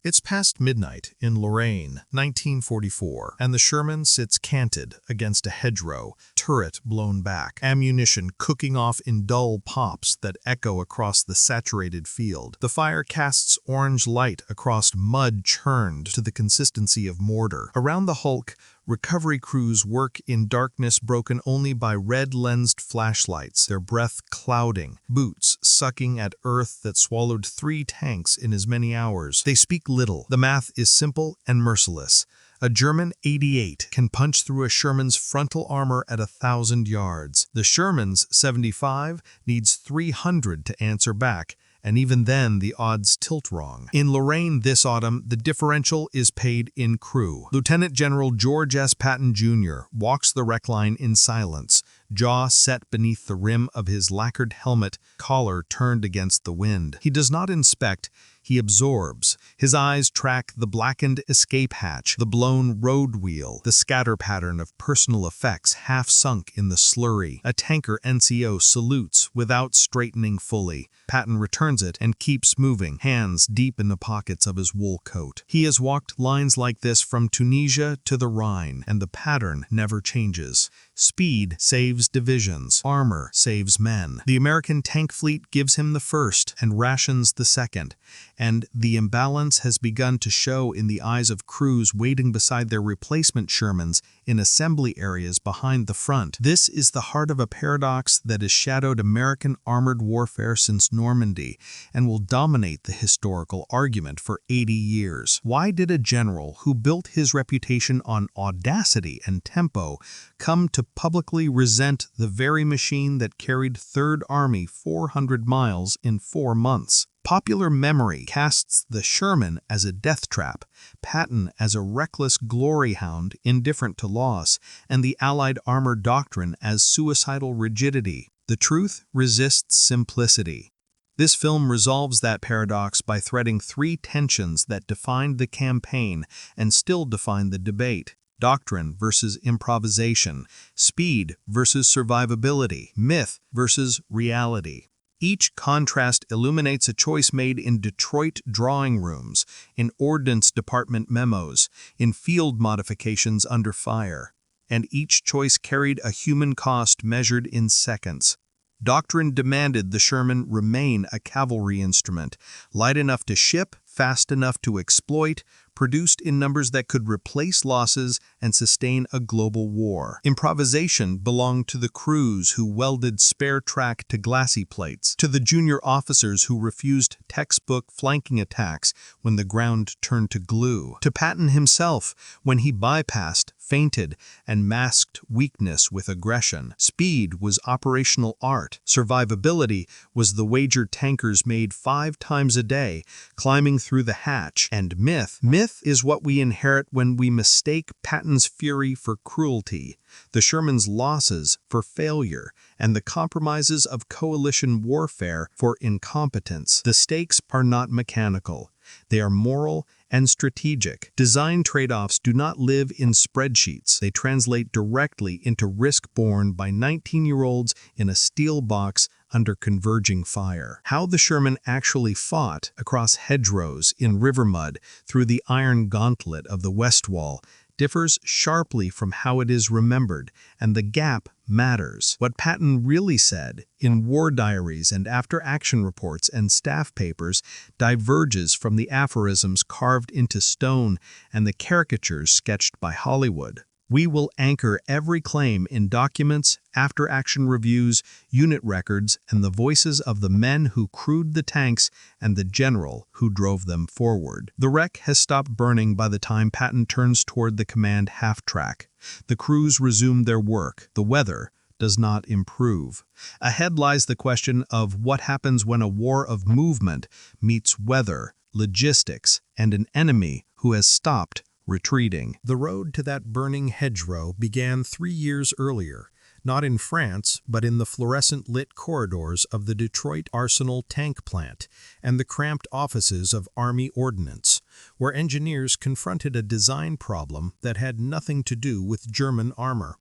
It's past midnight in Lorraine, 1944, and the Sherman sits canted against a hedgerow, turret blown back, ammunition cooking off in dull pops that echo across the saturated field. The fire casts orange light across mud churned to the consistency of mortar. Around the hulk, recovery crews work in darkness broken only by red-lensed flashlights, their breath clouding, boots sucking at earth that swallowed 3 tanks in as many hours. They speak little. The math is simple and merciless. A German 88 can punch through a Sherman's frontal armor at 1,000 yards. The Sherman's 75 needs 300 to answer back, and even then the odds tilt wrong. In Lorraine this autumn, the differential is paid in crew. Lieutenant General George S. Patton, Jr. walks the wreck line in silence, jaw set beneath the rim of his lacquered helmet, collar turned against the wind. He does not inspect, he absorbs. His eyes track the blackened escape hatch, the blown road wheel, the scatter pattern of personal effects half sunk in the slurry. A tanker NCO salutes without straightening fully. Patton returns it and keeps moving, hands deep in the pockets of his wool coat. He has walked lines like this from Tunisia to the Rhine, and the pattern never changes. Speed saves divisions. Armor saves men. The American tank fleet gives him the first and rations the second, and the imbalance has begun to show in the eyes of crews waiting beside their replacement Shermans in assembly areas behind the front. This is the heart of a paradox that has shadowed American armored warfare since Normandy and will dominate the historical argument for 80 years. Why did a general who built his reputation on audacity and tempo come to publicly resent the very machine that carried Third Army 400 miles in 4 months? Popular memory casts the Sherman as a death trap, Patton as a reckless glory hound indifferent to loss, and the Allied armor doctrine as suicidal rigidity. The truth resists simplicity. This film resolves that paradox by threading 3 tensions that defined the campaign and still define the debate. Doctrine versus improvisation, speed versus survivability, myth versus reality. Each contrast illuminates a choice made in Detroit drawing rooms, in Ordnance Department memos, in field modifications under fire, and each choice carried a human cost measured in seconds. Doctrine demanded the Sherman remain a cavalry instrument, light enough to ship, fast enough to exploit, produced in numbers that could replace losses and sustain a global war. Improvisation belonged to the crews who welded spare track to glassy plates, to the junior officers who refused textbook flanking attacks when the ground turned to glue, to Patton himself when he bypassed, feinted, and masked weakness with aggression. Speed was operational art. Survivability was the wager tankers made 5 times a day, climbing through the hatch. And myth is what we inherit when we mistake Patton's fury for cruelty, the Sherman's losses for failure, and the compromises of coalition warfare for incompetence. The stakes are not mechanical. They are moral and strategic. Design trade-offs do not live in spreadsheets. They translate directly into risk borne by 19-year-olds in a steel box under converging fire. How the Sherman actually fought across hedgerows in river mud through the iron gauntlet of the West Wall differs sharply from how it is remembered, and the gap matters. What Patton really said in war diaries and after-action reports and staff papers diverges from the aphorisms carved into stone and the caricatures sketched by Hollywood. We will anchor every claim in documents, after-action reviews, unit records, and the voices of the men who crewed the tanks and the general who drove them forward. The wreck has stopped burning by the time Patton turns toward the command half-track. The crews resume their work. The weather does not improve. Ahead lies the question of what happens when a war of movement meets weather, logistics, and an enemy who has stopped retreating. The road to that burning hedgerow began 3 years earlier, not in France, but in the fluorescent-lit corridors of the Detroit Arsenal tank plant and the cramped offices of Army Ordnance, where engineers confronted a design problem that had nothing to do with German armor.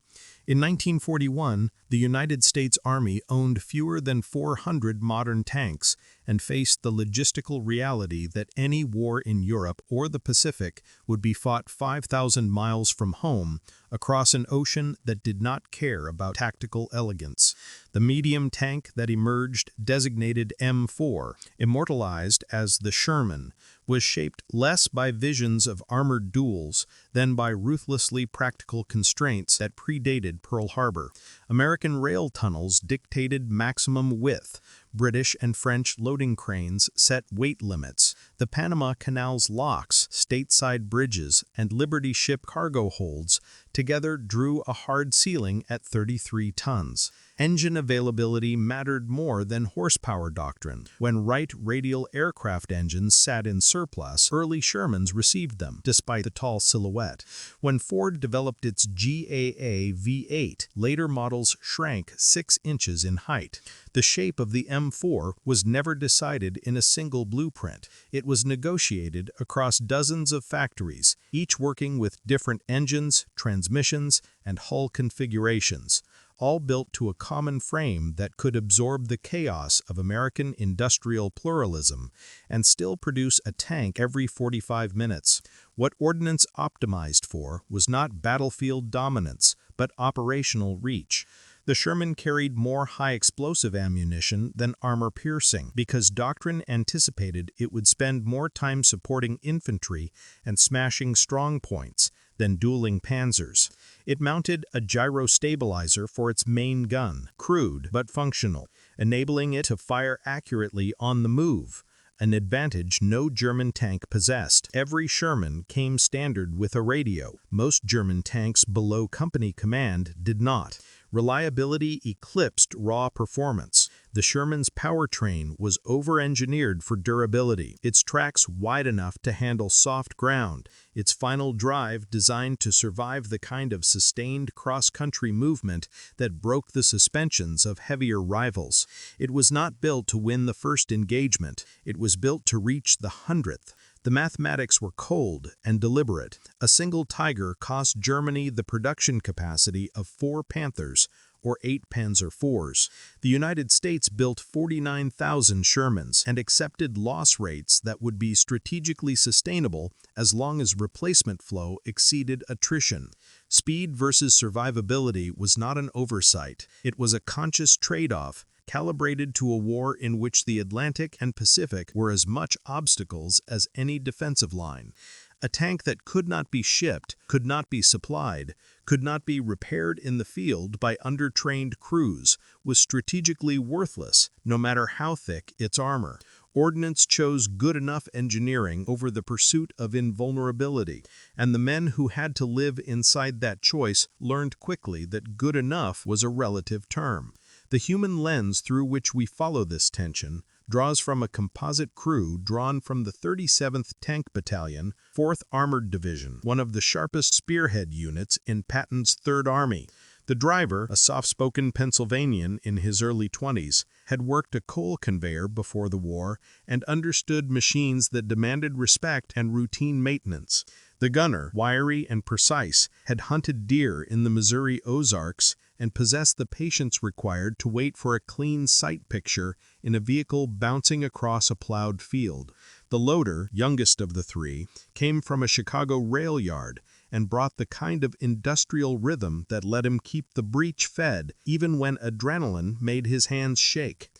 In 1941, the United States Army owned fewer than 400 modern tanks and faced the logistical reality that any war in Europe or the Pacific would be fought 5,000 miles from home across an ocean that did not care about tactical elegance. The medium tank that emerged, designated M4, immortalized as the Sherman, was shaped less by visions of armored duels than by ruthlessly practical constraints that predated Pearl Harbor. American rail tunnels dictated maximum width. British and French loading cranes set weight limits. The Panama Canal's locks, stateside bridges, and Liberty ship cargo holds together drew a hard ceiling at 33 tons. Engine availability mattered more than horsepower doctrine. When Wright radial aircraft engines sat in surplus, early Shermans received them, despite the tall silhouette. When Ford developed its GAA V8, later models shrank 6 inches in height. The shape of the M4 was never decided in a single blueprint. It was negotiated across dozens of factories, each working with different engines, transmissions, and hull configurations, all built to a common frame that could absorb the chaos of American industrial pluralism and still produce a tank every 45 minutes. What Ordnance optimized for was not battlefield dominance, but operational reach. The Sherman carried more high-explosive ammunition than armor-piercing because doctrine anticipated it would spend more time supporting infantry and smashing strong points than dueling panzers. It mounted a gyro-stabilizer for its main gun, crude but functional, enabling it to fire accurately on the move, an advantage no German tank possessed. Every Sherman came standard with a radio. Most German tanks below company command did not. Reliability eclipsed raw performance. The Sherman's powertrain was over-engineered for durability, its tracks wide enough to handle soft ground, its final drive designed to survive the kind of sustained cross-country movement that broke the suspensions of heavier rivals. It was not built to win the first engagement, it was built to reach the 100th. The mathematics were cold and deliberate. A single Tiger cost Germany the production capacity of 4 Panthers, or 8 Panzer IVs. The United States built 49,000 Shermans and accepted loss rates that would be strategically sustainable as long as replacement flow exceeded attrition. Speed versus survivability was not an oversight. It was a conscious trade-off, calibrated to a war in which the Atlantic and Pacific were as much obstacles as any defensive line. A tank that could not be shipped, could not be supplied, could not be repaired in the field by undertrained crews, was strategically worthless, no matter how thick its armor. Ordnance chose good enough engineering over the pursuit of invulnerability, and the men who had to live inside that choice learned quickly that good enough was a relative term. The human lens through which we follow this tension draws from a composite crew drawn from the 37th Tank Battalion, 4th Armored Division, one of the sharpest spearhead units in Patton's Third Army. The driver, a soft-spoken Pennsylvanian in his early 20s, had worked a coal conveyor before the war and understood machines that demanded respect and routine maintenance. The gunner, wiry and precise, had hunted deer in the Missouri Ozarks and possessed the patience required to wait for a clean sight picture in a vehicle bouncing across a plowed field. The loader, youngest of the three, came from a Chicago rail yard and brought the kind of industrial rhythm that let him keep the breech fed even when adrenaline made his hands shake.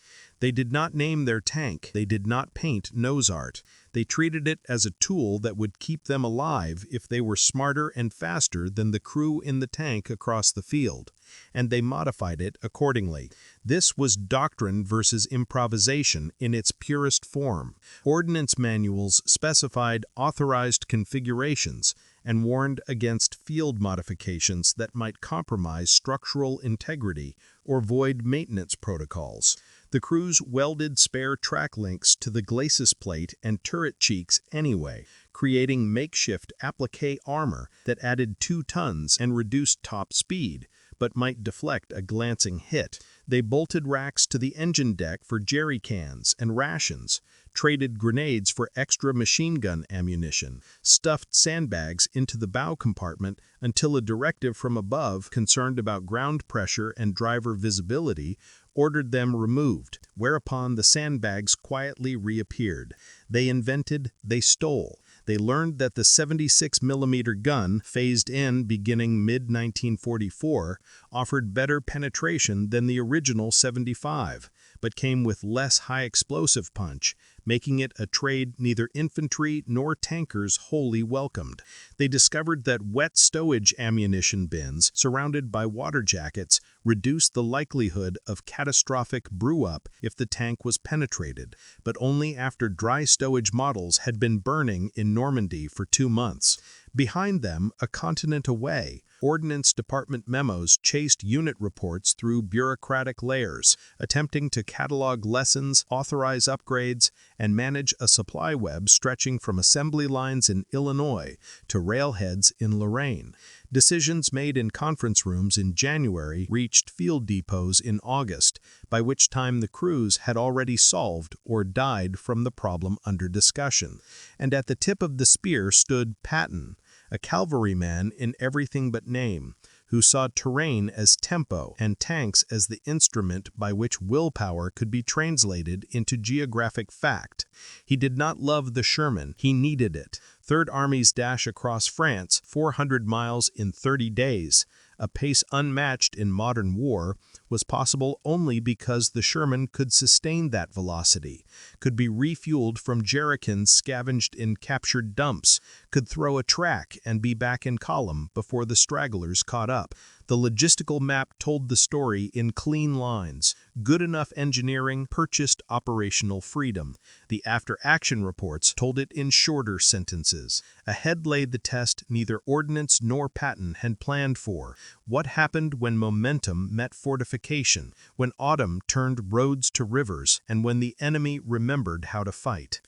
They did not name their tank, they did not paint nose art. They treated it as a tool that would keep them alive if they were smarter and faster than the crew in the tank across the field, and they modified it accordingly. This was doctrine versus improvisation in its purest form. Ordnance manuals specified authorized configurations and warned against field modifications that might compromise structural integrity or void maintenance protocols. The crews welded spare track links to the glacis plate and turret cheeks anyway, creating makeshift applique armor that added 2 tons and reduced top speed, but might deflect a glancing hit. They bolted racks to the engine deck for jerry cans and rations, traded grenades for extra machine gun ammunition, stuffed sandbags into the bow compartment until a directive from above, concerned about ground pressure and driver visibility, ordered them removed, whereupon the sandbags quietly reappeared. They invented, they stole. They learned that the 76mm gun, phased in beginning mid-1944, offered better penetration than the original 75, but came with less high-explosive punch, making it a trade neither infantry nor tankers wholly welcomed. They discovered that wet stowage ammunition bins, surrounded by water jackets, reduced the likelihood of catastrophic brew-up if the tank was penetrated, but only after dry stowage models had been burning in Normandy for 2 months. Behind them, a continent away, Ordnance Department memos chased unit reports through bureaucratic layers, attempting to catalog lessons, authorize upgrades, and manage a supply web stretching from assembly lines in Illinois to railheads in Lorraine. Decisions made in conference rooms in January reached field depots in August, by which time the crews had already solved or died from the problem under discussion. And at the tip of the spear stood Patton, a cavalryman in everything but name, who saw terrain as tempo and tanks as the instrument by which willpower could be translated into geographic fact. He did not love the Sherman, he needed it. Third Army's dash across France, 400 miles in 30 days, a pace unmatched in modern war, was possible only because the Sherman could sustain that velocity, could be refueled from jerrycans scavenged in captured dumps, could throw a track and be back in column before the stragglers caught up. The logistical map told the story in clean lines. Good enough engineering purchased operational freedom. The after-action reports told it in shorter sentences. Ahead lay the test neither Ordnance nor Patton had planned for. What happened when momentum met fortification, when autumn turned roads to rivers, and when the enemy remembered how to fight?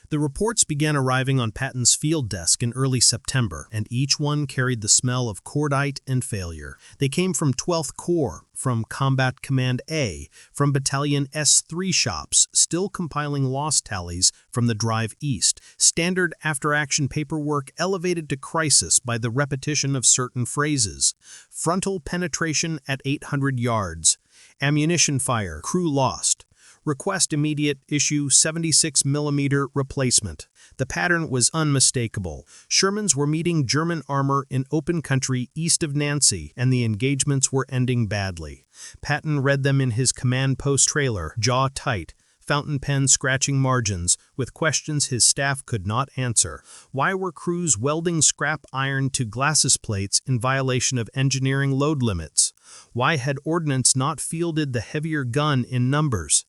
The reports began arriving on Patton's field desk in early September, and each one carried the smell of cordite and failure. They came from 12th Corps, from Combat Command A, from Battalion S3 shops, still compiling loss tallies from the drive east. Standard after-action paperwork elevated to crisis by the repetition of certain phrases. Frontal penetration at 800 yards. Ammunition fire, crew lost. Request immediate issue 76mm replacement. The pattern was unmistakable. Shermans were meeting German armor in open country east of Nancy, and the engagements were ending badly. Patton read them in his command post trailer, jaw tight, fountain pen scratching margins, with questions his staff could not answer. Why were crews welding scrap iron to glacis plates in violation of engineering load limits? Why had Ordnance not fielded the heavier gun in numbers?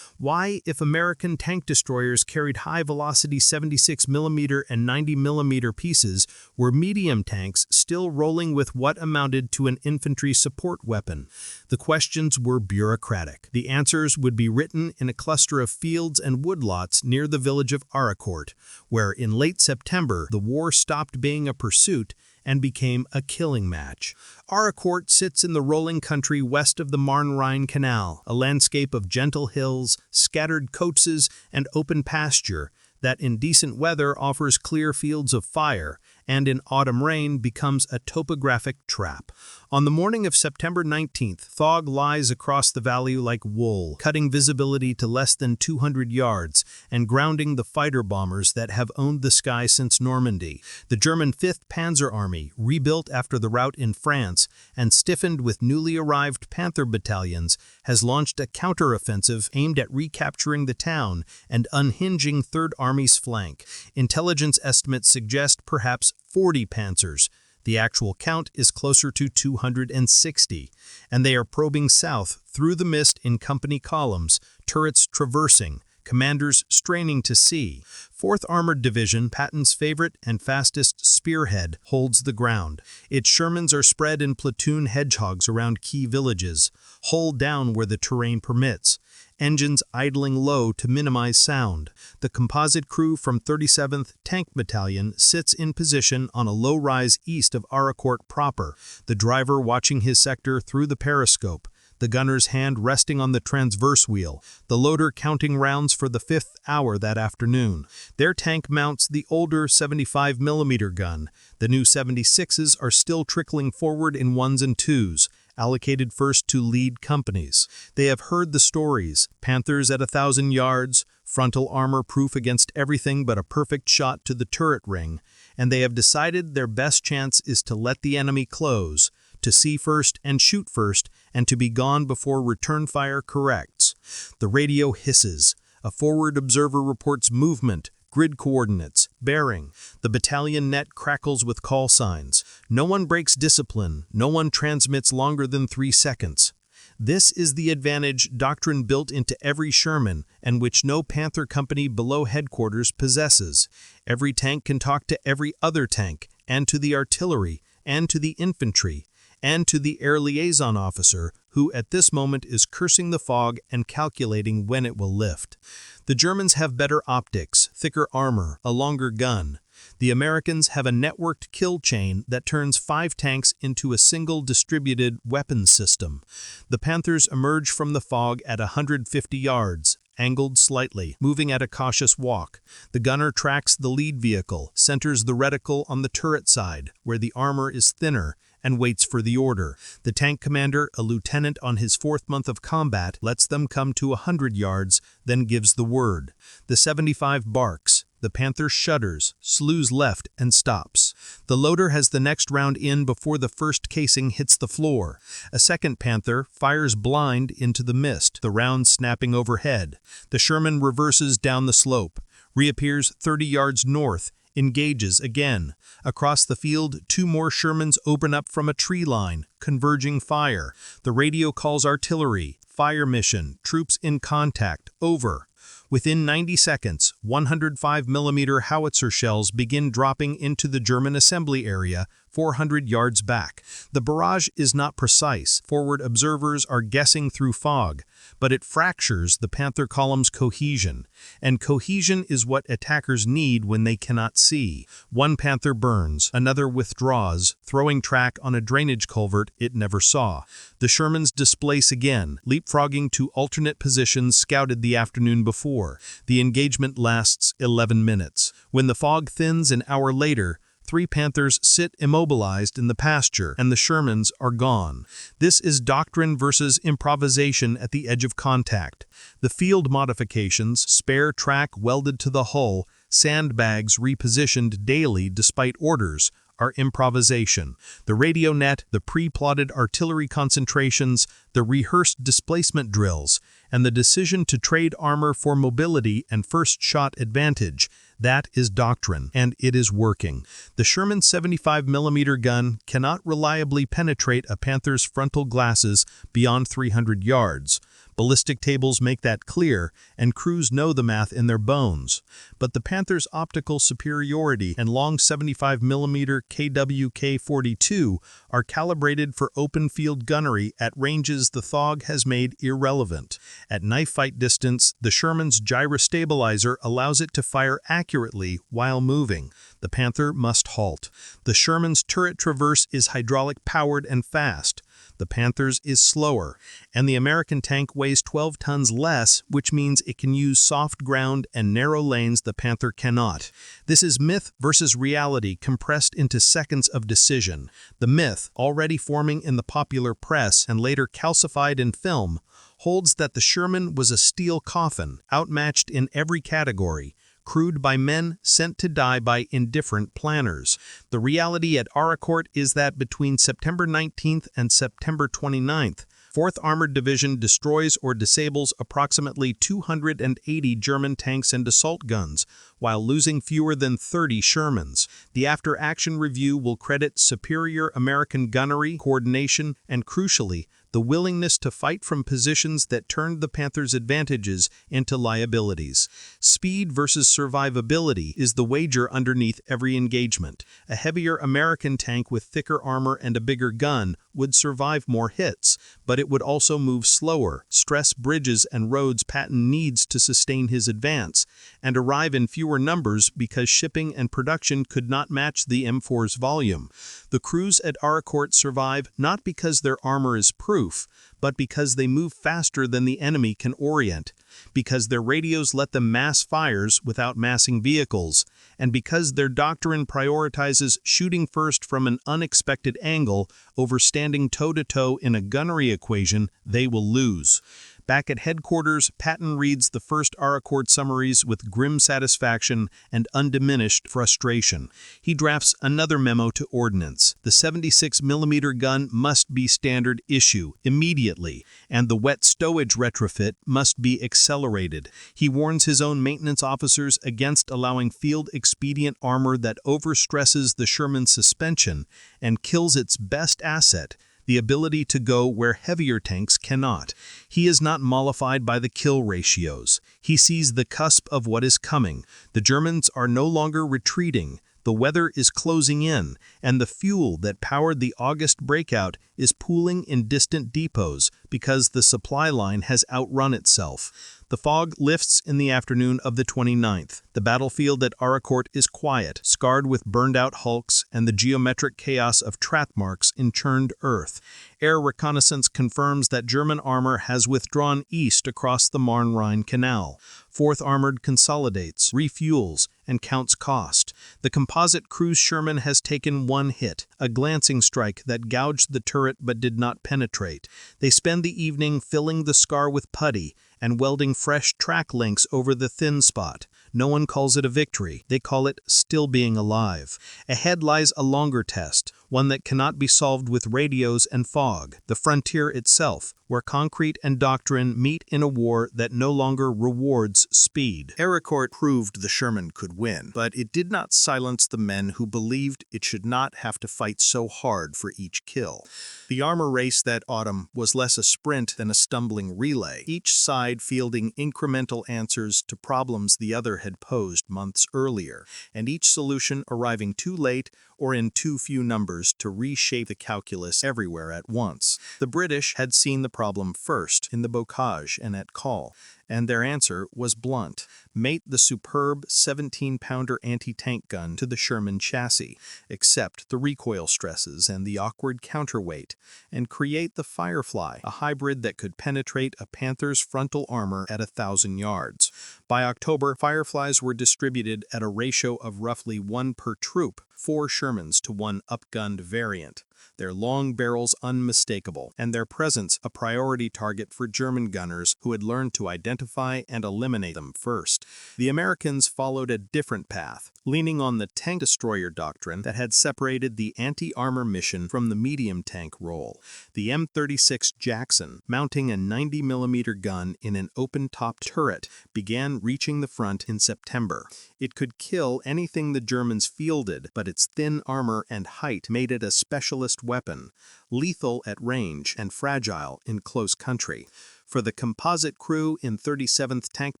Why, if American tank destroyers carried high-velocity 76mm and 90mm pieces, were medium tanks still rolling with what amounted to an infantry support weapon? The questions were bureaucratic. The answers would be written in a cluster of fields and woodlots near the village of Aricourt, where in late September the war stopped being a pursuit and became a killing match. Aricourt sits in the rolling country west of the Marne-Rhine Canal, a landscape of gentle hills, scattered copses, and open pasture that in decent weather offers clear fields of fire, and in autumn rain becomes a topographic trap. On the morning of September 19th, fog lies across the valley like wool, cutting visibility to less than 200 yards and grounding the fighter bombers that have owned the sky since Normandy. The German 5th Panzer Army, rebuilt after the rout in France and stiffened with newly arrived Panther battalions, has launched a counteroffensive aimed at recapturing the town and unhinging 3rd Army's flank. Intelligence estimates suggest perhaps 40 panzers. The actual count is closer to 260, and they are probing south through the mist in company columns, turrets traversing, commanders straining to see. 4th Armored Division, Patton's favorite and fastest spearhead, holds the ground. Its Shermans are spread in platoon hedgehogs around key villages, hull down where the terrain permits, engines idling low to minimize sound. The composite crew from 37th Tank Battalion sits in position on a low rise east of Aricourt proper, the driver watching his sector through the periscope. the gunner's hand resting on the transverse wheel, the loader counting rounds for the 5th hour that afternoon. Their tank mounts the older 75mm gun. The new 76s are still trickling forward in 1s and 2s, allocated first to lead companies. They have heard the stories: Panthers at 1,000 yards, frontal armor proof against everything but a perfect shot to the turret ring, and they have decided their best chance is to let the enemy close, to see first and shoot first, and to be gone before return fire corrects. The radio hisses. A forward observer reports movement, grid coordinates, bearing. The battalion net crackles with call signs. No one breaks discipline. No one transmits longer than 3 seconds. This is the advantage doctrine built into every Sherman and which no Panther company below headquarters possesses. Every tank can talk to every other tank, and to the artillery, and to the infantry, and to the air liaison officer, who at this moment is cursing the fog and calculating when it will lift. The Germans have better optics, thicker armor, a longer gun. The Americans have a networked kill chain that turns 5 tanks into a single distributed weapons system. The Panthers emerge from the fog at 150 yards, angled slightly, moving at a cautious walk. The gunner tracks the lead vehicle, centers the reticle on the turret side, where the armor is thinner, and waits for the order. The tank commander, a lieutenant on his 4th month of combat, lets them come to 100 yards, then gives the word. The 75 barks. The Panther shudders, slews left, and stops. The loader has the next round in before the first casing hits the floor. A second Panther fires blind into the mist, the round snapping overhead. The Sherman reverses down the slope, reappears 30 yards north, engages again. Across the field, 2 more Shermans open up from a tree line, converging fire. The radio calls artillery, fire mission, troops in contact, over. Within 90 seconds, 105mm howitzer shells begin dropping into the German assembly area, 400 yards back. The barrage is not precise. Forward observers are guessing through fog, but it fractures the Panther column's cohesion, and cohesion is what attackers need when they cannot see. One Panther burns, another withdraws, throwing track on a drainage culvert it never saw. The Shermans displace again, leapfrogging to alternate positions scouted the afternoon before. The engagement lasts 11 minutes. When the fog thins an hour later, 3 Panthers sit immobilized in the pasture, and the Shermans are gone. This is doctrine versus improvisation at the edge of contact. The field modifications, spare track welded to the hull, sandbags repositioned daily despite orders, are improvisation. The radio net, the pre-plotted artillery concentrations, the rehearsed displacement drills, and the decision to trade armor for mobility and first shot advantage, that is doctrine, and it is working. The Sherman 75mm gun cannot reliably penetrate a Panther's frontal glasses beyond 300 yards. Ballistic tables make that clear, and crews know the math in their bones. But the Panther's optical superiority and long 75mm KWK-42 are calibrated for open-field gunnery at ranges the fog has made irrelevant. At knife-fight distance, the Sherman's gyrostabilizer allows it to fire accurately while moving. The Panther must halt. The Sherman's turret traverse is hydraulic-powered and fast. The Panther's is slower, and the American tank weighs 12 tons less, which means it can use soft ground and narrow lanes the Panther cannot. This is myth versus reality compressed into seconds of decision. The myth, already forming in the popular press and later calcified in film, holds that the Sherman was a steel coffin, outmatched in every category, crewed by men sent to die by indifferent planners. The reality at Aricourt is that between September 19th and September 29th, 4th Armored Division destroys or disables approximately 280 German tanks and assault guns, while losing fewer than 30 Shermans. The after-action review will credit superior American gunnery, coordination, and crucially, the willingness to fight from positions that turned the Panthers' advantages into liabilities. Speed versus survivability is the wager underneath every engagement. A heavier American tank with thicker armor and a bigger gun would survive more hits, but it would also move slower, stress bridges and roads Patton needs to sustain his advance, and arrive in fewer numbers because shipping and production could not match the M4's volume. The crews at Aricourt survive not because their armor is proof, roof, but because they move faster than the enemy can orient, because their radios let them mass fires without massing vehicles, and because their doctrine prioritizes shooting first from an unexpected angle over standing toe-to-toe in a gunnery equation, they will lose. Back at headquarters, Patton reads the first Accord summaries with grim satisfaction and undiminished frustration. He drafts another memo to Ordnance. The 76mm gun must be standard issue immediately, and the wet stowage retrofit must be accelerated. He warns his own maintenance officers against allowing field-expedient armor that overstresses the Sherman suspension and kills its best asset, the ability to go where heavier tanks cannot. He is not mollified by the kill ratios. He sees the cusp of what is coming. The Germans are no longer retreating. The weather is closing in, and the fuel that powered the August breakout is pooling in distant depots because the supply line has outrun itself. The fog lifts in the afternoon of the 29th. The battlefield at Accord is quiet, scarred with burned-out hulks and the geometric chaos of track marks in churned earth. Air reconnaissance confirms that German armor has withdrawn east across the Marne-Rhine Canal. 4th Armored consolidates, refuels, and counts cost. The composite cruise Sherman has taken one hit, a glancing strike that gouged the turret but did not penetrate. They spend the evening filling the scar with putty and welding fresh track links over the thin spot. No one calls it a victory. They call it still being alive. Ahead lies a longer test, one that cannot be solved with radios and fog, the frontier itself, where concrete and doctrine meet in a war that no longer rewards speed. Accord proved the Sherman could win, but it did not silence the men who believed it should not have to fight so hard for each kill. The armor race that autumn was less a sprint than a stumbling relay, each side fielding incremental answers to problems the other had posed months earlier, and each solution arriving too late or in too few numbers to reshape the calculus everywhere at once. The British had seen the problem first in the Bocage and at Col, and their answer was blunt. Mate the superb 17-pounder anti-tank gun to the Sherman chassis, accept the recoil stresses and the awkward counterweight, and create the Firefly, a hybrid that could penetrate a Panther's frontal armor at 1,000 yards. By October, Fireflies were distributed at a ratio of roughly 1 per troop, 4 Shermans to 1 upgunned variant, their long barrels unmistakable, and their presence a priority target for German gunners who had learned to identify and eliminate them first. The Americans followed a different path, leaning on the tank destroyer doctrine that had separated the anti-armor mission from the medium tank role. The M36 Jackson, mounting a 90mm gun in an open-topped turret, began reaching the front in September. It could kill anything the Germans fielded, but its thin armor and height made it a specialist weapon, lethal at range and fragile in close country. For the composite crew in 37th Tank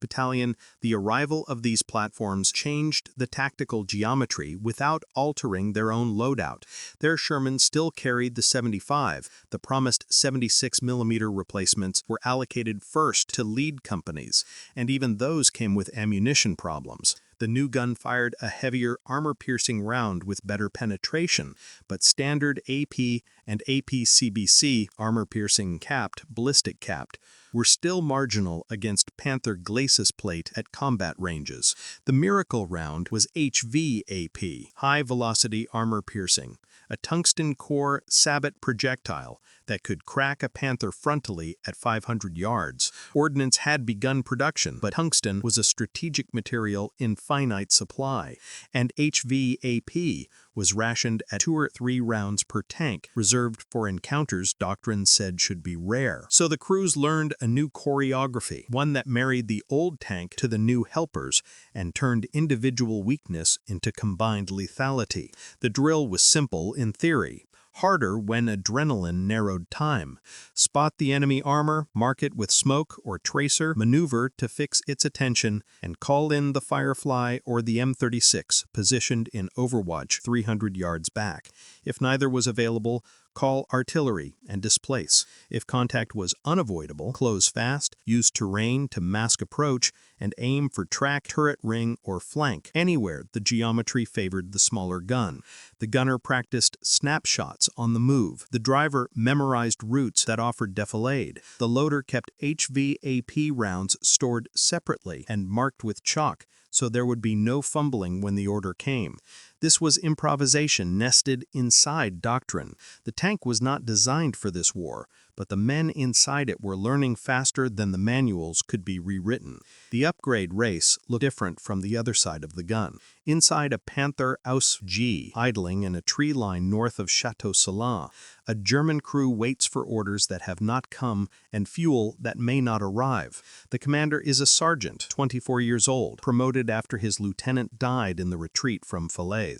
Battalion, the arrival of these platforms changed the tactical geometry without altering their own loadout. Their Sherman still carried the 75. The promised 76mm replacements were allocated first to lead companies, and even those came with ammunition problems. The new gun fired a heavier armor-piercing round with better penetration, but standard AP and APCBC armor-piercing ballistic capped, were still marginal against Panther glacis plate at combat ranges. The miracle round was HVAP, high-velocity armor-piercing, a tungsten-core sabot projectile that could crack a Panther frontally at 500 yards. Ordnance had begun production, but tungsten was a strategic material in finite supply, and HVAP was rationed at 2 or 3 rounds per tank, reserved for encounters doctrine said should be rare. So the crews learned a new choreography, one that married the old tank to the new helpers and turned individual weakness into combined lethality. The drill was simple in theory, harder when adrenaline narrowed time. Spot the enemy armor, mark it with smoke or tracer, maneuver to fix its attention, and call in the Firefly or the M36 positioned in overwatch 300 yards back. If neither was available, call artillery, and displace. If contact was unavoidable, close fast, use terrain to mask approach, and aim for track, turret, ring, or flank, anywhere the geometry favored the smaller gun. The gunner practiced snapshots on the move. The driver memorized routes that offered defilade. The loader kept HVAP rounds stored separately and marked with chalk, so there would be no fumbling when the order came. This was improvisation nested inside doctrine. The tank was not designed for this war, but the men inside it were learning faster than the manuals could be rewritten. The upgrade race looked different from the other side of the gun. Inside a Panther Aus G idling in a tree line north of Chateau Salin, a German crew waits for orders that have not come and fuel that may not arrive. The commander is a sergeant, 24 years old, promoted after his lieutenant died in the retreat from Falaise.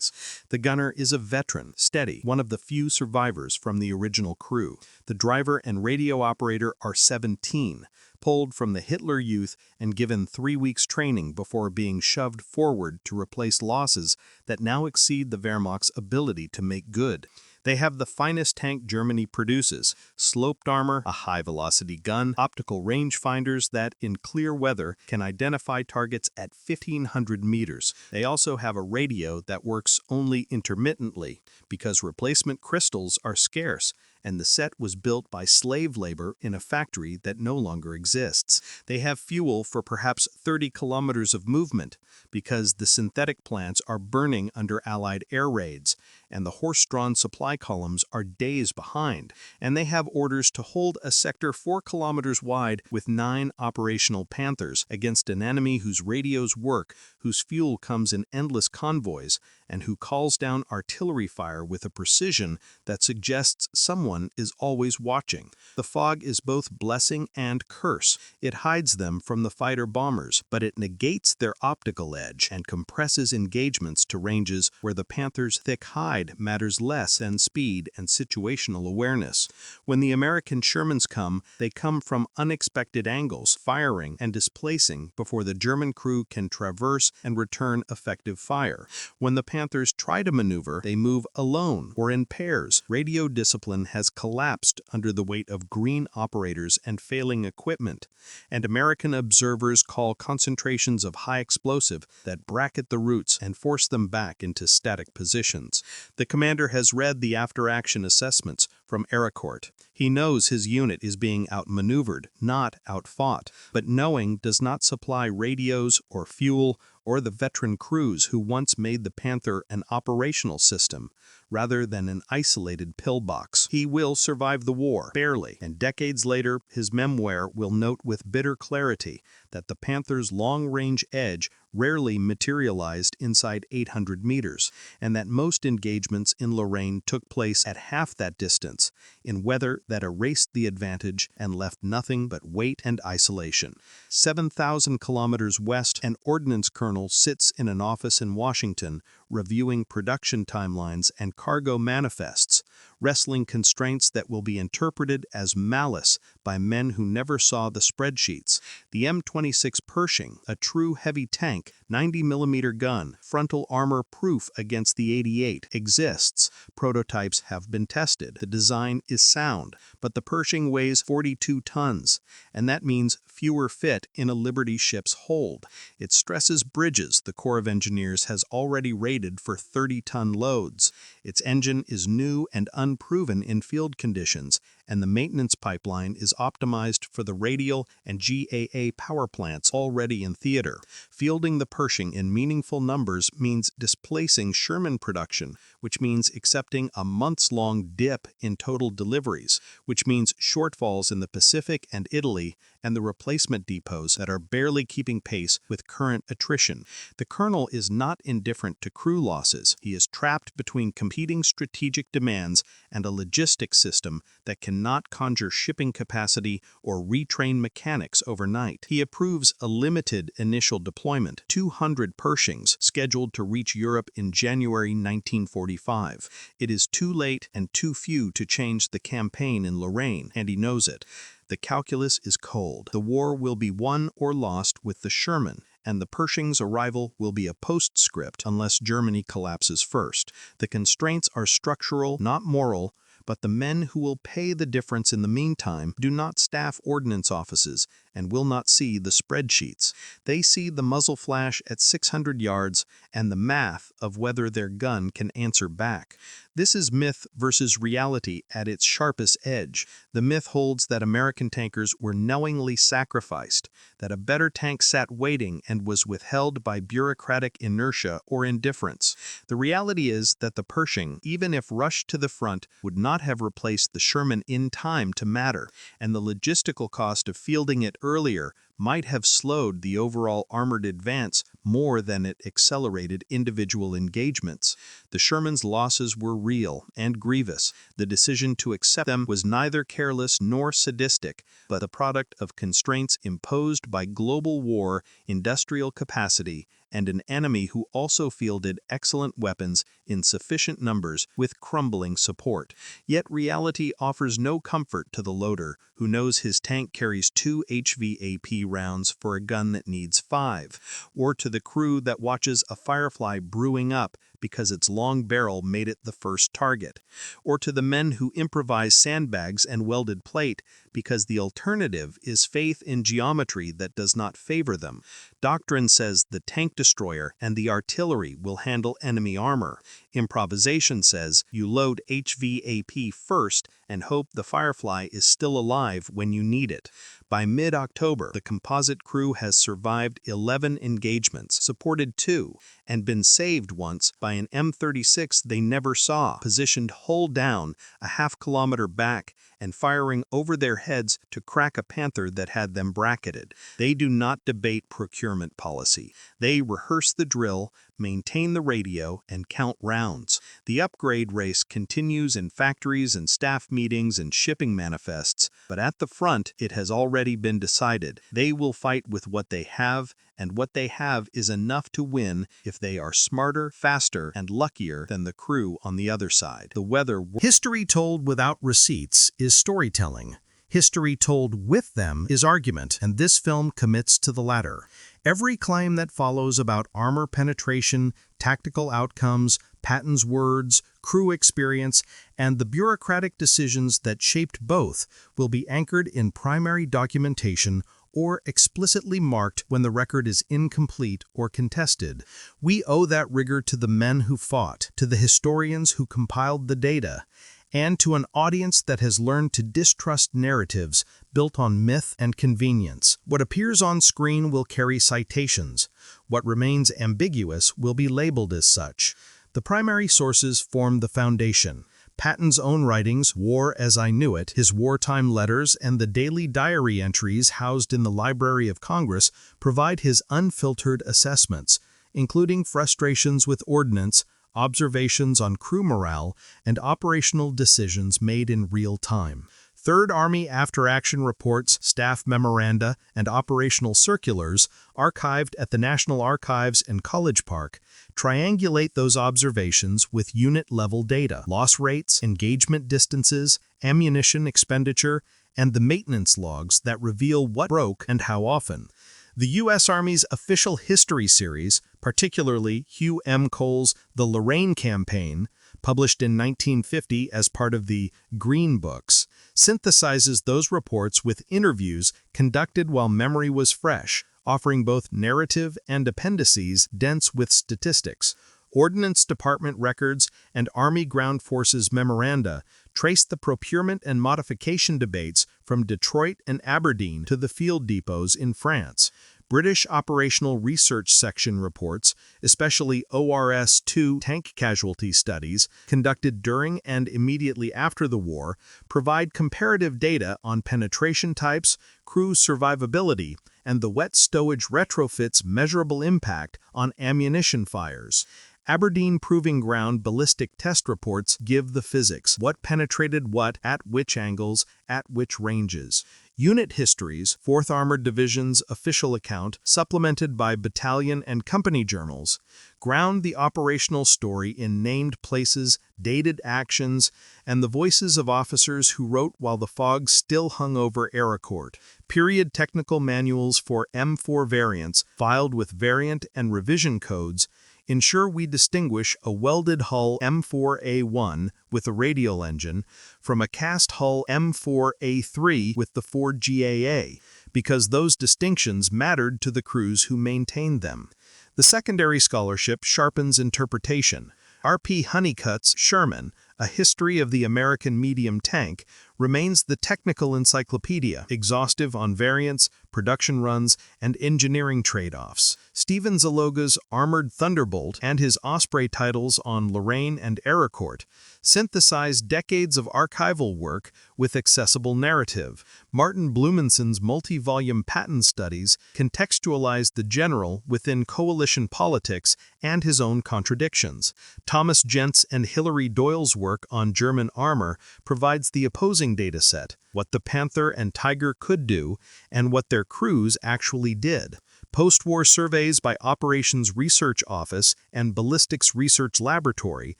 The gunner is a veteran, steady, one of the few survivors from the original crew. The driver and radio operator are 17, pulled from the Hitler Youth and given 3 weeks training before being shoved forward to replace losses that now exceed the Wehrmacht's ability to make good. They have the finest tank Germany produces, sloped armor, a high-velocity gun, optical rangefinders that, in clear weather, can identify targets at 1,500 meters. They also have a radio that works only intermittently, because replacement crystals are scarce, and the set was built by slave labor in a factory that no longer exists. They have fuel for perhaps 30 kilometers of movement, because the synthetic plants are burning under Allied air raids, and the horse-drawn supply columns are days behind, and they have orders to hold a sector 4 kilometers wide with 9 operational Panthers against an enemy whose radios work, whose fuel comes in endless convoys, and who calls down artillery fire with a precision that suggests someone is always watching. The fog is both blessing and curse. It hides them from the fighter-bombers, but it negates their optical edge and compresses engagements to ranges where the Panther's thick hide matters less than speed and situational awareness. When the American Shermans come, they come from unexpected angles, firing and displacing before the German crew can traverse and return effective fire. When the Panthers try to maneuver, they move alone or in pairs. Radio discipline has collapsed under the weight of green operators and failing equipment, and American observers call concentrations of high explosive that bracket the routes and force them back into static positions. The commander has read the after-action assessments from Ericourt. He knows his unit is being outmaneuvered, not outfought, but knowing does not supply radios or fuel or the veteran crews who once made the Panther an operational system, rather than an isolated pillbox. He will survive the war, barely, and decades later, his memoir will note with bitter clarity that the Panther's long-range edge rarely materialized inside 800 meters, and that most engagements in Lorraine took place at half that distance, in weather that erased the advantage and left nothing but weight and isolation. 7,000 kilometers west, an ordnance colonel sits in an office in Washington reviewing production timelines and cargo manifests, wrestling constraints that will be interpreted as malice by men who never saw the spreadsheets. The M26 Pershing, a true heavy tank, 90mm gun, frontal armor proof against the 88, exists. Prototypes have been tested. The design is sound, but the Pershing weighs 42 tons, and that means fewer fit in a Liberty ship's hold. It stresses bridges the Corps of Engineers has already rated for 30-ton loads. Its engine is new and unproven in field conditions, and the maintenance pipeline is optimized for the radial and GAA power plants already in theater. Fielding the Pershing in meaningful numbers means displacing Sherman production, which means accepting a months-long dip in total deliveries, which means shortfalls in the Pacific and Italy, and the replacement depots that are barely keeping pace with current attrition. The colonel is not indifferent to crew losses. He is trapped between competing strategic demands and a logistics system that cannot conjure shipping capacity or retrain mechanics overnight. He approves a limited initial deployment, 200 Pershings, scheduled to reach Europe in January 1945. It is too late and too few to change the campaign in Lorraine, and he knows it. The calculus is cold. The war will be won or lost with the Sherman, and the Pershing's arrival will be a postscript unless Germany collapses first. The constraints are structural, not moral, But the men who will pay the difference in the meantime do not staff ordnance offices and will not see the spreadsheets. They see the muzzle flash at 600 yards and the math of whether their gun can answer back. This is myth versus reality at its sharpest edge. The myth holds that American tankers were knowingly sacrificed, that a better tank sat waiting and was withheld by bureaucratic inertia or indifference. The reality is that the Pershing, even if rushed to the front, would not have replaced the Sherman in time to matter, and the logistical cost of fielding it earlier might have slowed the overall armored advance more than it accelerated individual engagements. The Sherman's losses were real and grievous. The decision to accept them was neither careless nor sadistic, but the product of constraints imposed by global war, industrial capacity, and an enemy who also fielded excellent weapons in sufficient numbers with crumbling support. Yet reality offers no comfort to the loader who knows his tank carries 2 HVAP rounds for a gun that needs 5, or to the crew that watches a Firefly brewing up because its long barrel made it the first target, or to the men who improvise sandbags and welded plate because the alternative is faith in geometry that does not favor them. Doctrine says the tank destroyer and the artillery will handle enemy armor. Improvisation says you load HVAP first and hope the Firefly is still alive when you need it. By mid-October, the composite crew has survived 11 engagements, supported 2, and been saved once by an M36 they never saw, positioned hull down a half-kilometer back and firing over their heads to crack a Panther that had them bracketed. They do not debate procurement policy. They rehearse the drill, maintain the radio, and count rounds. The upgrade race continues in factories and staff meetings and shipping manifests, but at the front it has already been decided. They will fight with what they have, and what they have is enough to win if they are smarter, faster, and luckier than the crew on the other side. The weather. History told without receipts is storytelling. History told with them is argument, and this film commits to the latter. Every claim that follows about armor penetration, tactical outcomes, Patton's words, crew experience, and the bureaucratic decisions that shaped both will be anchored in primary documentation or explicitly marked when the record is incomplete or contested. We owe that rigor to the men who fought, to the historians who compiled the data, and to an audience that has learned to distrust narratives built on myth and convenience. What appears on screen will carry citations. What remains ambiguous will be labeled as such. The primary sources form the foundation. Patton's own writings, War as I Knew It, his wartime letters, and the daily diary entries housed in the Library of Congress provide his unfiltered assessments, including frustrations with ordnance, observations on crew morale, and operational decisions made in real time. Third Army after-action reports, staff memoranda, and operational circulars, archived at the National Archives and College Park, triangulate those observations with unit-level data, loss rates, engagement distances, ammunition expenditure, and the maintenance logs that reveal what broke and how often. The U.S. Army's official history series, particularly Hugh M. Cole's The Lorraine Campaign, published in 1950 as part of the Green Books, synthesizes those reports with interviews conducted while memory was fresh, offering both narrative and appendices dense with statistics. Ordnance Department records and Army Ground Forces memoranda trace the procurement and modification debates from Detroit and Aberdeen to the field depots in France. British Operational Research Section reports, especially ORS-2 tank casualty studies conducted during and immediately after the war, provide comparative data on penetration types, crew survivability, and the wet stowage retrofit's measurable impact on ammunition fires. Aberdeen Proving Ground ballistic test reports give the physics, what penetrated what, at which angles, at which ranges. Unit histories, 4th Armored Division's official account, supplemented by battalion and company journals, ground the operational story in named places, dated actions, and the voices of officers who wrote while the fog still hung over Aérocourt. Period technical manuals for M4 variants, filed with variant and revision codes, ensure we distinguish a welded hull M4A1 with a radial engine from a cast hull M4A3 with the Ford GAA, because those distinctions mattered to the crews who maintained them. The secondary scholarship sharpens interpretation. R.P. Honeycutt's Sherman, A History of the American Medium Tank, remains the technical encyclopedia, exhaustive on variants, production runs, and engineering trade-offs. Stephen Zaloga's Armored Thunderbolt and his Osprey titles on Lorraine and Ericourt synthesize decades of archival work with accessible narrative. Martin Blumenson's multi-volume Patton studies contextualize the general within coalition politics and his own contradictions. Thomas Gent's and Hilary Doyle's work on German armor provides the opposing data set, what the Panther and Tiger could do, and what their crews actually did. Post-war surveys by Operations Research Office and Ballistics Research Laboratory,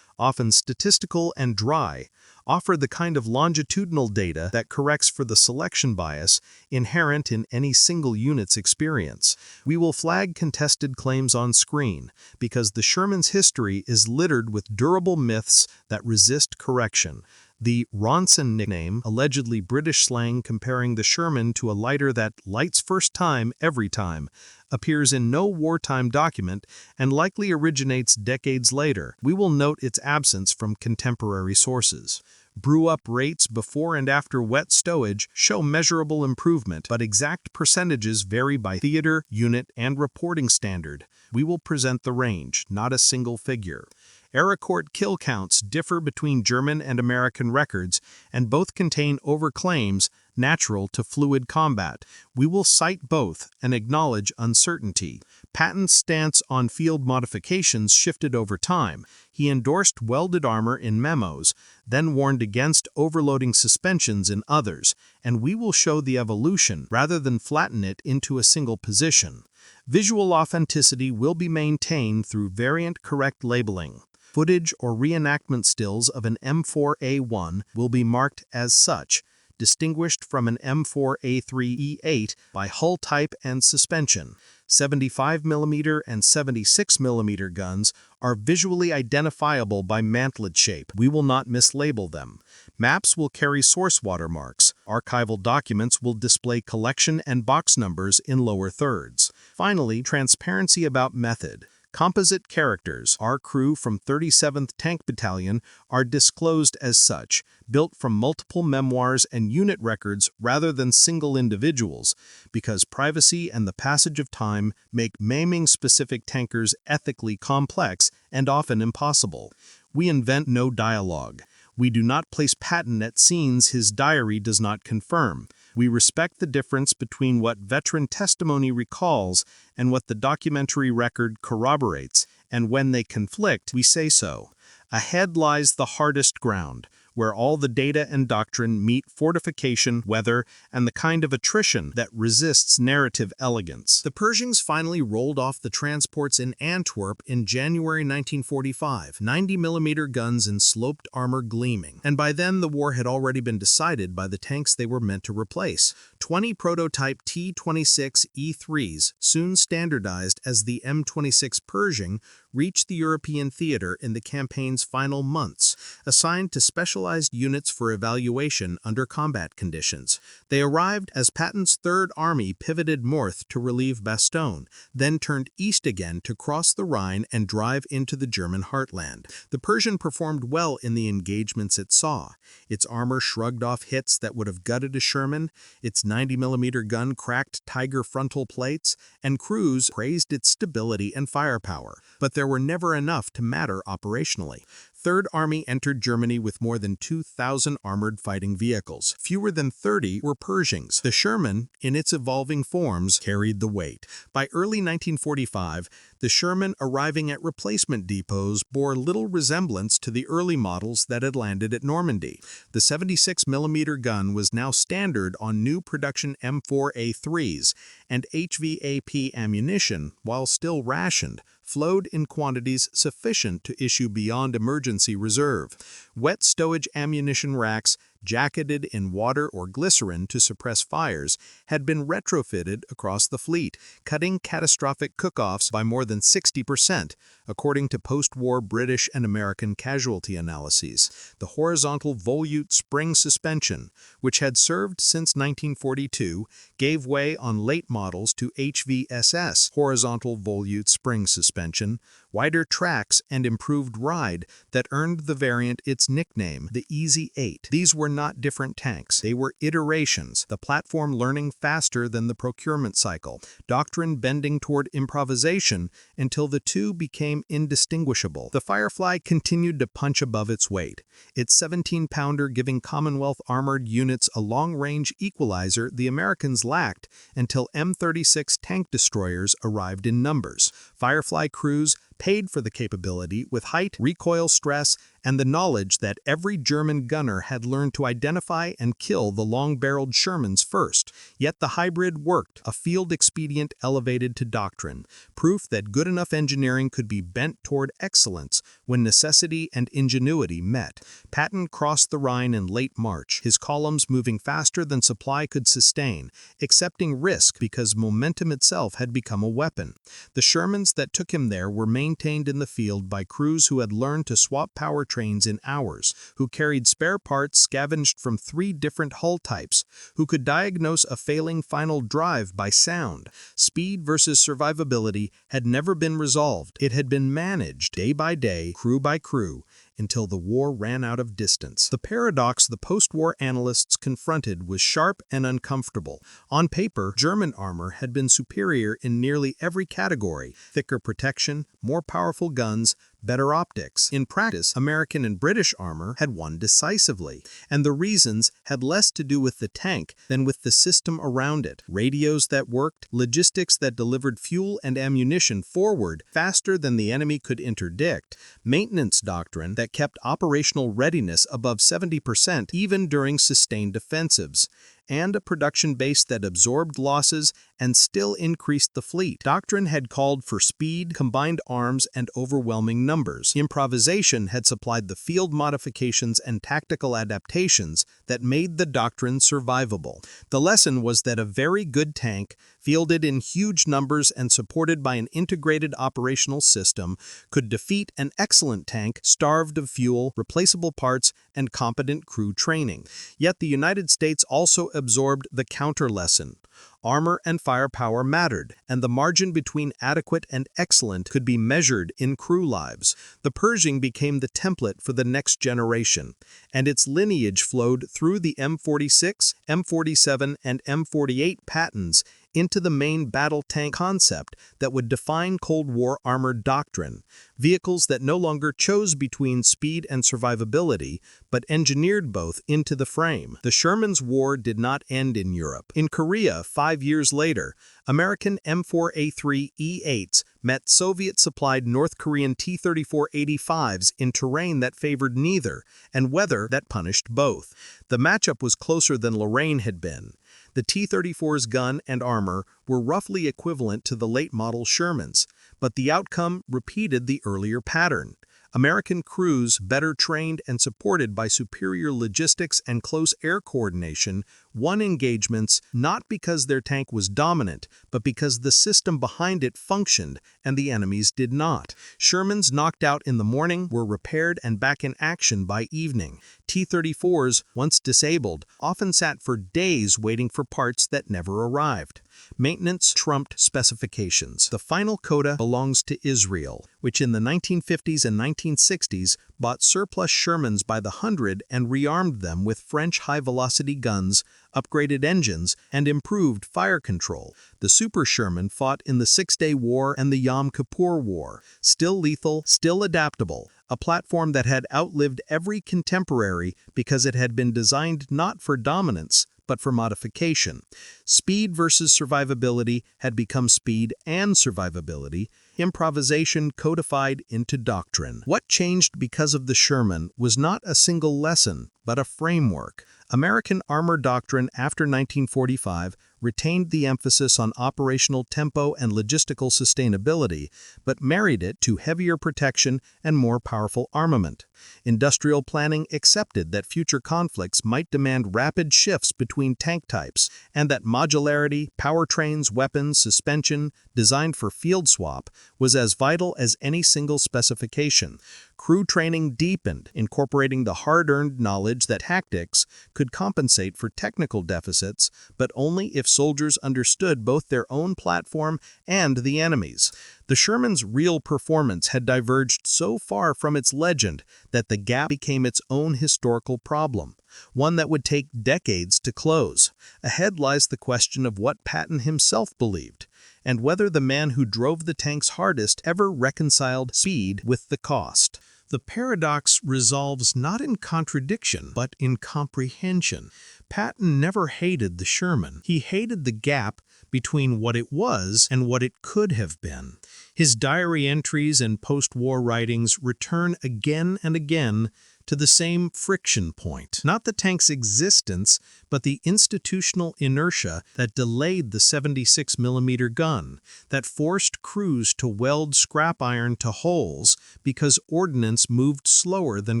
often statistical and dry, offer the kind of longitudinal data that corrects for the selection bias inherent in any single unit's experience. We will flag contested claims on screen because the Sherman's history is littered with durable myths that resist correction. The Ronson nickname, allegedly British slang comparing the Sherman to a lighter that lights first time every time, appears in no wartime document and likely originates decades later. We will note its absence from contemporary sources. Brew-up rates before and after wet stowage show measurable improvement, but exact percentages vary by theater, unit, and reporting standard. We will present the range, not a single figure. Ericourt kill counts differ between German and American records, and both contain overclaims natural to fluid combat. We will cite both and acknowledge uncertainty. Patton's stance on field modifications shifted over time. He endorsed welded armor in memos, then warned against overloading suspensions in others, and we will show the evolution rather than flatten it into a single position. Visual authenticity will be maintained through variant-correct labeling. Footage or reenactment stills of an M4A1 will be marked as such, distinguished from an M4A3E8 by hull type and suspension. 75mm and 76mm guns are visually identifiable by mantlet shape. We will not mislabel them. Maps will carry source watermarks. Archival documents will display collection and box numbers in lower thirds. Finally, transparency about method. Composite characters, our crew from 37th Tank Battalion, are disclosed as such, built from multiple memoirs and unit records rather than single individuals, because privacy and the passage of time make maiming specific tankers ethically complex and often impossible. We invent no dialogue. We do not place Patton at scenes his diary does not confirm. We respect the difference between what veteran testimony recalls and what the documentary record corroborates, and when they conflict, we say so. Ahead lies the hardest ground, where all the data and doctrine meet fortification, weather, and the kind of attrition that resists narrative elegance. The Pershings finally rolled off the transports in Antwerp in January 1945, 90mm guns in sloped armor gleaming, and by then the war had already been decided by the tanks they were meant to replace. 20 prototype T-26 E3s, soon standardized as the M26 Pershing, reached the European theater in the campaign's final months, assigned to specialized units for evaluation under combat conditions. They arrived as Patton's Third Army pivoted north to relieve Bastogne, then turned east again to cross the Rhine and drive into the German heartland. The Pershing performed well in the engagements it saw. Its armor shrugged off hits that would have gutted a Sherman, its 90mm gun cracked Tiger frontal plates, and crews praised its stability and firepower. But there were never enough to matter operationally. Third Army entered Germany with more than 2,000 armored fighting vehicles. Fewer than 30 were Pershings. The Sherman, in its evolving forms, carried the weight. By early 1945, the Sherman arriving at replacement depots bore little resemblance to the early models that had landed at Normandy. The 76mm gun was now standard on new production M4A3s, and HVAP ammunition, while still rationed, flowed in quantities sufficient to issue beyond emergency reserve. Wet stowage ammunition racks jacketed in water or glycerin to suppress fires, had been retrofitted across the fleet, cutting catastrophic cook-offs by more than 60%, according to post-war British and American casualty analyses. The horizontal volute spring suspension, which had served since 1942, gave way on late models to HVSS, horizontal volute spring suspension, wider tracks, and improved ride that earned the variant its nickname, the Easy 8. These were not different tanks. They were iterations, the platform learning faster than the procurement cycle, doctrine bending toward improvisation until the two became indistinguishable. The Firefly continued to punch above its weight, its 17-pounder giving Commonwealth armored units a long-range equalizer the Americans lacked until M36 tank destroyers arrived in numbers. Firefly crews paid for the capability with height, recoil stress, and the knowledge that every German gunner had learned to identify and kill the long-barreled Shermans first. Yet the hybrid worked, a field expedient elevated to doctrine, proof that good enough engineering could be bent toward excellence when necessity and ingenuity met. Patton crossed the Rhine in late March, his columns moving faster than supply could sustain, accepting risk because momentum itself had become a weapon. The Shermans that took him there were maintained in the field by crews who had learned to swap powertrains in hours, who carried spare parts scavenged from 3 different hull types, who could diagnose a failing final drive by sound. Speed versus survivability had never been resolved. It had been managed day by day, crew by crew, until the war ran out of distance. The paradox the post-war analysts confronted was sharp and uncomfortable. On paper, German armor had been superior in nearly every category: thicker protection, more powerful guns, better optics. In practice, American and British armor had won decisively, and the reasons had less to do with the tank than with the system around it. Radios that worked, logistics that delivered fuel and ammunition forward faster than the enemy could interdict, maintenance doctrine that kept operational readiness above 70% even during sustained offensives, and a production base that absorbed losses and still increased the fleet. Doctrine had called for speed, combined arms, and overwhelming numbers. Improvisation had supplied the field modifications and tactical adaptations that made the doctrine survivable. The lesson was that a very good tank, fielded in huge numbers and supported by an integrated operational system, could defeat an excellent tank starved of fuel, replaceable parts, and competent crew training. Yet the United States also absorbed the counter lesson. Armor and firepower mattered, and the margin between adequate and excellent could be measured in crew lives. The Pershing became the template for the next generation, and its lineage flowed through the M46, M47, and M48 Pattons into the main battle tank concept that would define Cold War armored doctrine, vehicles that no longer chose between speed and survivability, but engineered both into the frame. The Sherman's war did not end in Europe. In Korea, 5 years later, American M4A3 E8s met Soviet-supplied North Korean T-34-85s in terrain that favored neither, and weather that punished both. The matchup was closer than Lorraine had been. The T-34's gun and armor were roughly equivalent to the late-model Shermans, but the outcome repeated the earlier pattern. American crews, better trained and supported by superior logistics and close air coordination, won engagements not because their tank was dominant, but because the system behind it functioned and the enemy's did not. Shermans knocked out in the morning were repaired and back in action by evening. T-34s, once disabled, often sat for days waiting for parts that never arrived. Maintenance trumped specifications. The final coda belongs to Israel, which in the 1950s and 1960s bought surplus Shermans by the hundred and rearmed them with French high-velocity guns, upgraded engines, and improved fire control. The Super Sherman fought in the Six-Day War and the Yom Kippur War, still lethal, still adaptable, a platform that had outlived every contemporary because it had been designed not for dominance, but for modification. Speed versus survivability had become speed and survivability, improvisation codified into doctrine. What changed because of the Sherman was not a single lesson, but a framework. American armor doctrine after 1945 retained the emphasis on operational tempo and logistical sustainability, but married it to heavier protection and more powerful armament. Industrial planning accepted that future conflicts might demand rapid shifts between tank types, and that modularity, powertrains, weapons, suspension, designed for field swap, was as vital as any single specification. Crew training deepened, incorporating the hard-earned knowledge that tactics could compensate for technical deficits, but only if soldiers understood both their own platform and the enemy's. The Sherman's real performance had diverged so far from its legend that the gap became its own historical problem, one that would take decades to close. Ahead lies the question of what Patton himself believed, and whether the man who drove the tanks hardest ever reconciled speed with the cost. The paradox resolves not in contradiction, but in comprehension. Patton never hated the Sherman. He hated the gap between what it was and what it could have been. His diary entries and post-war writings return again and again to the same friction point. Not the tank's existence, but the institutional inertia that delayed the 76mm gun, that forced crews to weld scrap iron to holes because ordnance moved slower than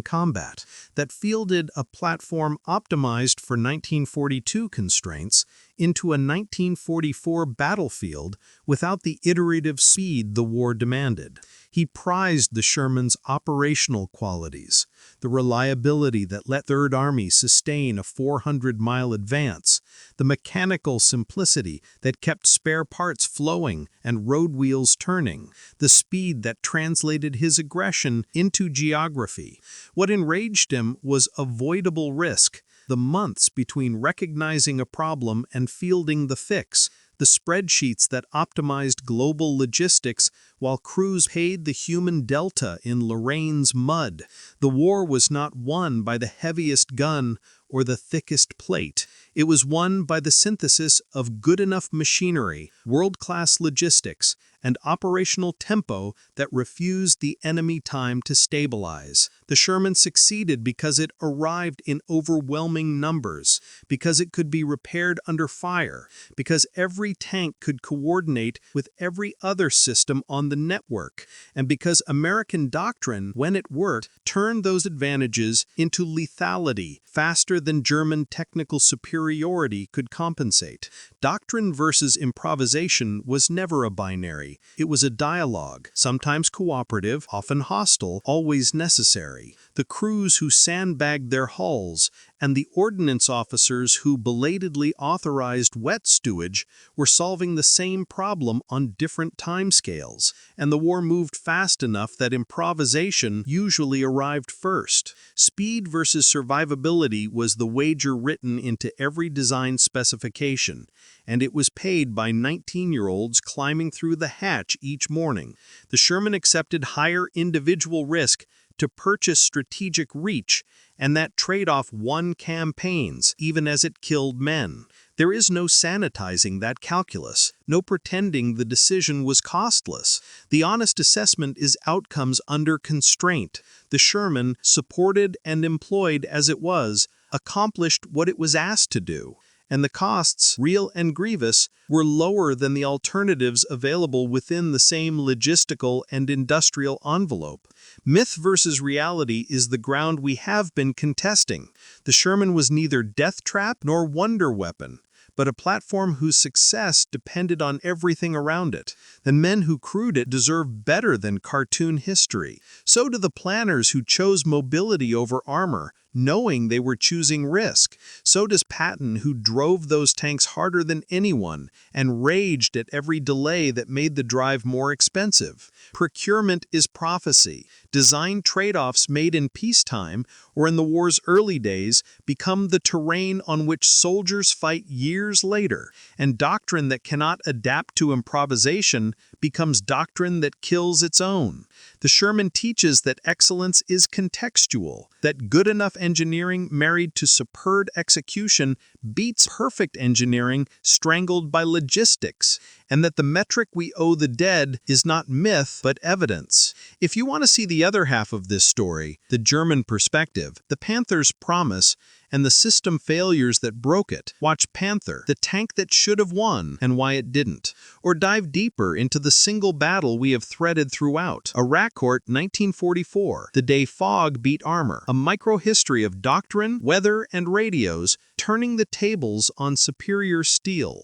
combat, that fielded a platform optimized for 1942 constraints into a 1944 battlefield without the iterative speed the war demanded. He prized the Sherman's operational qualities, the reliability that let Third Army sustain a 400-mile advance, the mechanical simplicity that kept spare parts flowing and road wheels turning, the speed that translated his aggression into geography. What enraged him was avoidable risk, the months between recognizing a problem and fielding the fix, the spreadsheets that optimized global logistics while crews paid the human delta in Lorraine's mud. The war was not won by the heaviest gun or the thickest plate. It was won by the synthesis of good enough machinery, world-class logistics, and operational tempo that refused the enemy time to stabilize. The Sherman succeeded because it arrived in overwhelming numbers, because it could be repaired under fire, because every tank could coordinate with every other system on the network, and because American doctrine, when it worked, turned those advantages into lethality faster than German technical superiority could compensate. Doctrine versus improvisation was never a binary. It was a dialogue, sometimes cooperative, often hostile, always necessary. The crews who sandbagged their hulls and the ordnance officers who belatedly authorized wet stowage were solving the same problem on different timescales, and the war moved fast enough that improvisation usually arrived first. Speed versus survivability was the wager written into every design specification, and it was paid by 19-year-olds climbing through the hatch each morning. The Sherman accepted higher individual risk to purchase strategic reach, and that trade-off won campaigns, even as it killed men. There is no sanitizing that calculus, no pretending the decision was costless. The honest assessment is outcomes under constraint. The Sherman, supported and employed as it was, accomplished what it was asked to do, and the costs, real and grievous, were lower than the alternatives available within the same logistical and industrial envelope. Myth versus reality is the ground we have been contesting. The Sherman was neither death trap nor wonder weapon, but a platform whose success depended on everything around it. The men who crewed it deserve better than cartoon history. So do the planners who chose mobility over armor, knowing they were choosing risk. So does Patton, who drove those tanks harder than anyone and raged at every delay that made the drive more expensive. Procurement is prophecy. Design trade-offs made in peacetime or in the war's early days become the terrain on which soldiers fight years later, and doctrine that cannot adapt to improvisation becomes doctrine that kills its own. The Sherman teaches that excellence is contextual, that good enough engineering married to superb execution beats perfect engineering strangled by logistics, and that the metric we owe the dead is not myth but evidence. If you want to see the other half of this story, the German perspective, the Panther's promise, and the system failures that broke it, watch Panther, the tank that should have won and why it didn't. Or dive deeper into the single battle we have threaded throughout, Iraq Court 1944, the day fog beat armor, a micro-history of doctrine, weather, and radios turning the tables on superior steel.